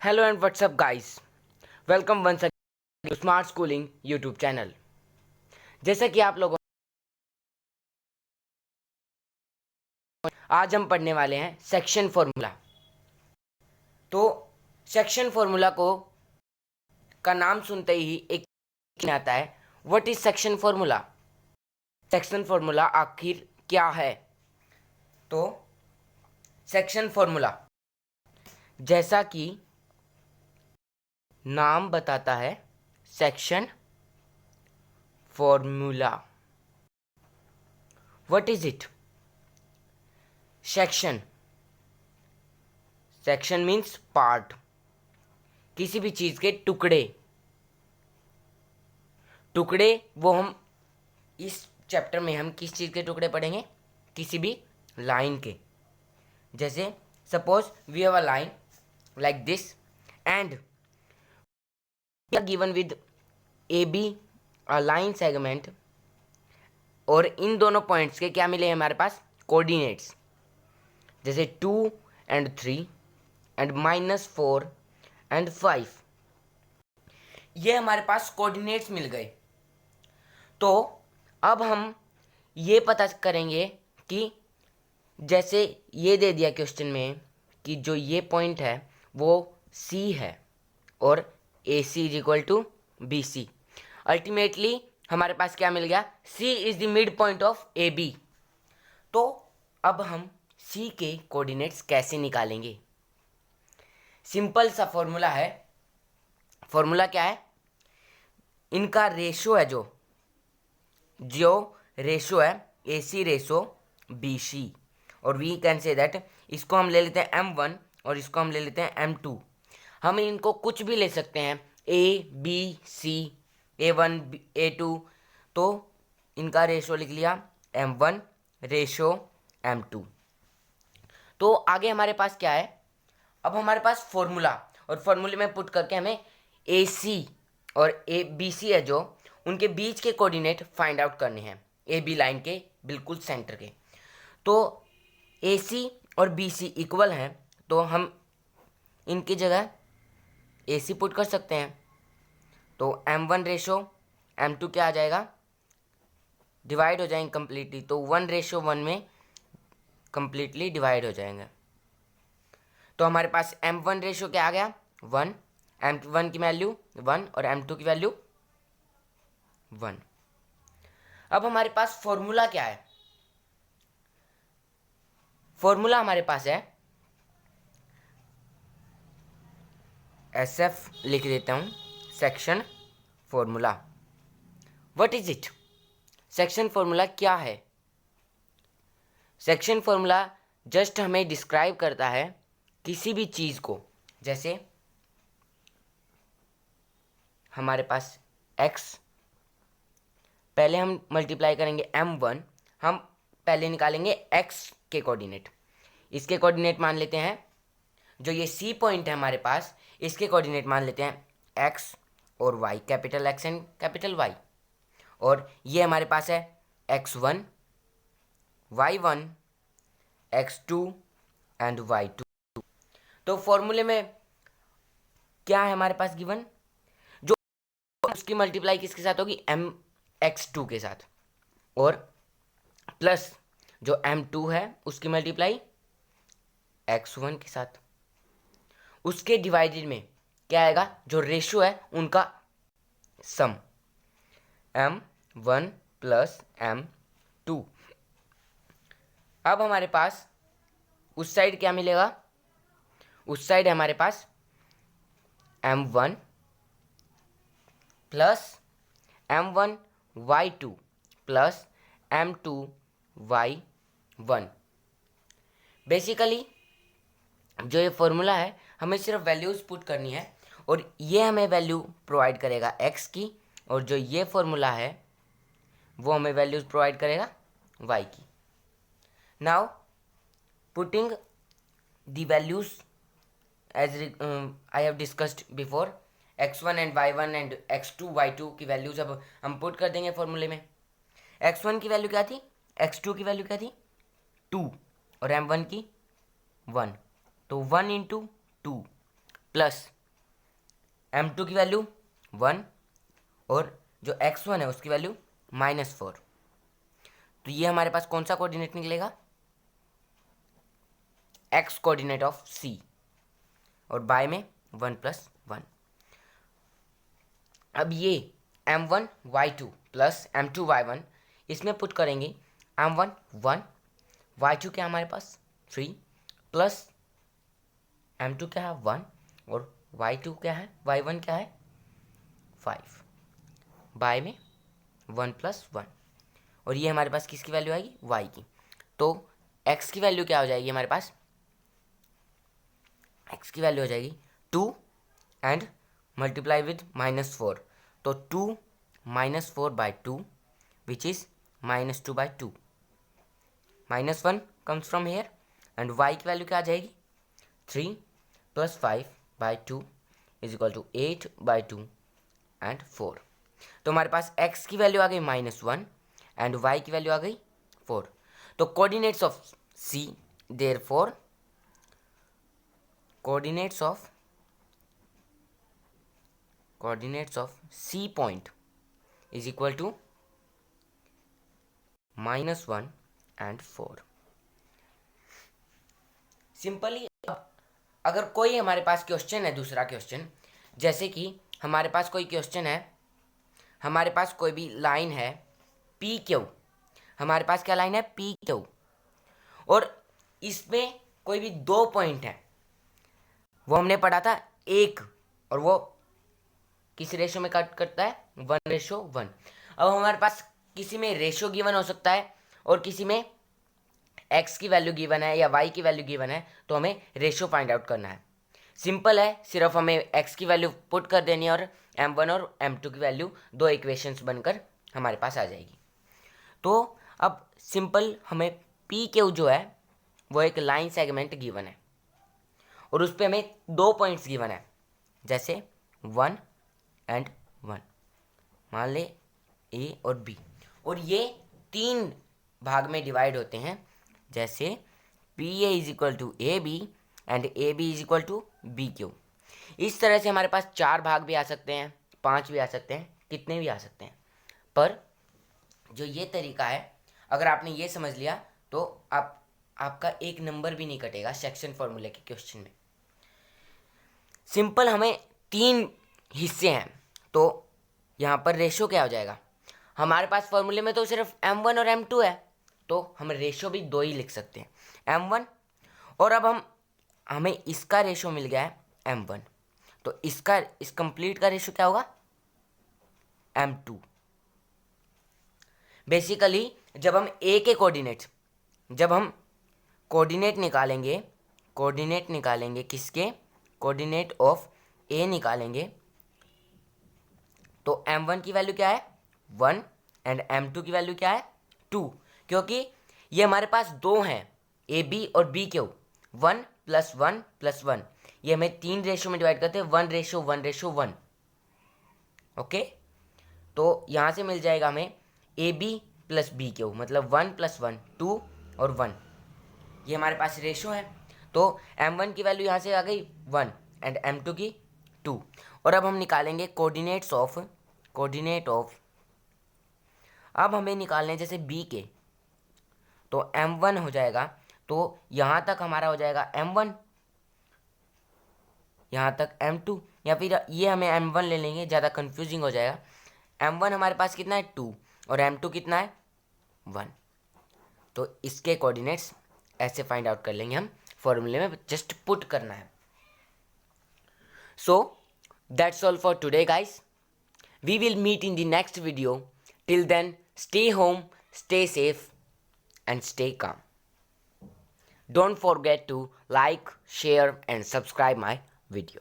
Hello and what's up guys, welcome once again to Smart Schooling YouTube channel. जैसा कि आप लोगों, आज हम पढ़ने वाले हैं सेक्शन फॉर्मूला। तो सेक्शन फॉर्मूला को का नाम सुनते ही एक आता है, what is section formula. Section formula आखिर क्या है? तो सेक्शन फॉर्मूला, जैसा कि नाम बताता है, section formula. What is it? Section section means part, किसी भी चीज के टुकड़े। टुकड़े वो हम इस चैप्टर में हम किस चीज के टुकड़े पढ़ेंगे? किसी भी लाइन के। जैसे suppose we have a line like this and we are given with A B a line segment, और इन दोनों पॉइंट्स के क्या मिले हमारे पास? कोऑर्डिनेट्स। जैसे 2 and 3 एंड -4 and 5, ये हमारे पास कोऑर्डिनेट्स मिल गए। तो अब हम ये पता करेंगे कि जैसे ये दे दिया क्वेश्चन में कि जो ये पॉइंट है वो सी है और A C is equal to B C. Ultimately हमारे पास क्या मिल गया? C is the mid point of A B. तो अब हम सी के कोऑर्डिनेट्स कैसे निकालेंगे? सिंपल सा फॉर्मूला है। फॉर्मूला क्या है? इनका रेशो है, जो रेशो है ए सी रेशो बी सी, और वी कैन से दैट इसको हम ले लेते हैं M1 और इसको हम ले लेते हैं M2। हम इनको कुछ भी ले सकते हैं, A B C, A1 A2। तो इनका रेशो लिख लिया M1 रेशो M2। तो आगे हमारे पास क्या है? अब हमारे पास फॉर्मूला, और फॉर्मूले में पुट करके हमें ए सी और ए बी सी है जो उनके बीच के कोऑर्डिनेट फाइंड आउट करने हैं, ए बी लाइन के बिल्कुल सेंटर के। तो ए सी और बी सी इक्वल हैं, तो हम इनकी जगह ए सी पुट कर सकते हैं। तो M1 रेशो M2 क्या आ जाएगा? डिवाइड हो जाएंगे कंप्लीटली, तो 1:1 में कंप्लीटली डिवाइड हो जाएंगे। तो हमारे पास M1 रेशो क्या आ गया? 1, M1 की वैल्यू 1 और M2 की वैल्यू 1। अब हमारे पास फॉर्मूला क्या है? फॉर्मूला हमारे पास है, SF लिख देता हूं, section formula. What is it? Section formula क्या है? सेक्शन फॉर्मूला जस्ट हमें डिस्क्राइब करता है किसी भी चीज को। जैसे हमारे पास x, पहले हम मल्टीप्लाई करेंगे M1, हम पहले निकालेंगे x के कोऑर्डिनेट। इसके कोऑर्डिनेट मान लेते हैं, जो ये C पॉइंट है हमारे पास, इसके कोऑर्डिनेट मान लेते हैं x और y, capital X and capital Y। और ये हमारे पास है x1, y1, x2 and y2। तो फॉर्मूले में क्या है हमारे पास गिवन? जो उसकी मल्टीप्लाई किसके साथ होगी? x2 के साथ, और प्लस जो M2 है उसकी मल्टीप्लाई x1 के साथ। उसके डिवाइडेड में क्या आएगा? जो रेशियो है उनका सम, M1 प्लस M2। अब हमारे पास उस साइड क्या मिलेगा? उस साइड हमारे पास M1 plus M1 Y2 plus M2 Y1। Basically जो ये फॉर्मूला है, हमें सिर्फ वैल्यूज पुट करनी है, और ये हमें वैल्यू प्रोवाइड करेगा x की, और जो ये फॉर्मूला है वो हमें वैल्यूज प्रोवाइड करेगा y की। Now putting the values as I have discussed before, x1 and y1 and x2 y2 की वैल्यूज अब हम पुट कर देंगे फॉर्मूले में। x1 की वैल्यू क्या थी? x2 की वैल्यू क्या थी? 2, और M1 की 1। तो 1 × 2 प्लस m2 की वैल्यू 1 और जो x1 है उसकी वैल्यू -4। तो ये हमारे पास कौन सा कोऑर्डिनेट निकलेगा, x कोऑर्डिनेट ऑफ c, और बाय में 1 + 1। अब ये m1 y2 plus m2 y1 इसमें पुट करेंगे, m1 1, y2 क्या हमारे पास 3 प्लस m2 क्या है 1 और y2 क्या है, y1 क्या है 5, बाय में 1 + 1। और ये हमारे पास किसकी वैल्यू आएगी, y की। तो x की वैल्यू क्या हो जाएगी हमारे पास, x की वैल्यू हो जाएगी 2 एंड मल्टीप्लाई विद -4, तो 2 - 4/2 which is -2/2, -1 comes from here and y की वैल्यू क्या आ जाएगी 3 + 5/2 इज इक्वल टू 8/2 एंड 4। तो हमारे पास x की वैल्यू आ गई -1 एंड y की वैल्यू आ गई 4। तो coordinates of c, therefore coordinates of c point is equal to -1 and 4। Simply अगर कोई हमारे पास क्वेश्चन है, दूसरा क्वेश्चन, जैसे कि हमारे पास कोई क्वेश्चन है, हमारे पास कोई भी लाइन है पी क्यू, हमारे पास क्या लाइन है पी क्यू, और इसमें कोई भी 2 पॉइंट है, वो हमने पढ़ा था 1, और वो किस रेशो में कट करता है 1:1। अब हमारे पास किसी में रेशो गिवन हो सकता है और किसी में x की वैल्यू गिवन है या y की वैल्यू गिवन है, तो हमें रेशो फाइंड आउट करना है। सिंपल है, सिर्फ हमें x की वैल्यू पुट कर देनी है और m1 और m2 की वैल्यू 2 इक्वेशंस बनकर हमारे पास आ जाएगी। तो अब सिंपल हमें पी क्यू जो है वो एक लाइन सेगमेंट गिवन है और उस पर हमें 2 पॉइंट्स गिवन है, जैसे 1 एंड 1, मान ले a और b, और ये 3 भाग में डिवाइड होते हैं, जैसे PA is equal to AB and AB is equal to BQ। इस तरह से हमारे पास 4 भाग भी आ सकते हैं, 5 भी आ सकते हैं, कितने भी आ सकते हैं, पर जो ये तरीका है अगर आपने ये समझ लिया तो आपका एक नंबर भी नहीं कटेगा सेक्शन फॉर्मूले के क्वेश्चन में। सिंपल हमें 3 हिस्से हैं, तो यहाँ पर रेशो क्या हो जाएगा, हमारे पास फॉर्मूले में तो सिर्फ m1 और m2 है, तो हम रेशो भी 2 ही लिख सकते हैं m1, और अब हमें इसका रेशो मिल गया है m1, तो इस कंप्लीट का रेशो क्या होगा m2। बेसिकली जब हम a के जब हम कोऑर्डिनेट निकालेंगे किसके, कोऑर्डिनेट ऑफ a निकालेंगे, तो m1 की वैल्यू क्या है 1 एंड m2 की वैल्यू क्या है 2, क्योंकि ये हमारे पास 2 हैं AB और BQ, 1 + 1 + 1, ये हमें 3 रेशो में डिवाइड करते हैं, 1:1:1। ओके, तो यहाँ से मिल जाएगा हमें AB + BQ, मतलब 1 + 1 2 और 1, ये हमारे पास रेशो है। तो m1 की वैल्यू यहाँ से आ गई 1 एंड m2 की 2, और अब हम निकालेंगे कोऑर्डिनेट ऑफ अब हमें निकालने हैं जैसे b के, तो m1 हो जाएगा, तो यहाँ तक हमारा हो जाएगा m1, यहाँ तक m2, या फिर ये हमें m1 ले लेंगे, ज़्यादा कंफ्यूजिंग हो जाएगा। m1 हमारे पास कितना है 2 और m2 कितना है 1, तो इसके कोऑर्डिनेट्स ऐसे फाइंड आउट कर लेंगे हम, फॉर्मूले में जस्ट पुट करना है। So that's all for today guys, we will meet in the next video, till then stay home, stay safe and stay calm. Don't forget to like, share and subscribe my video.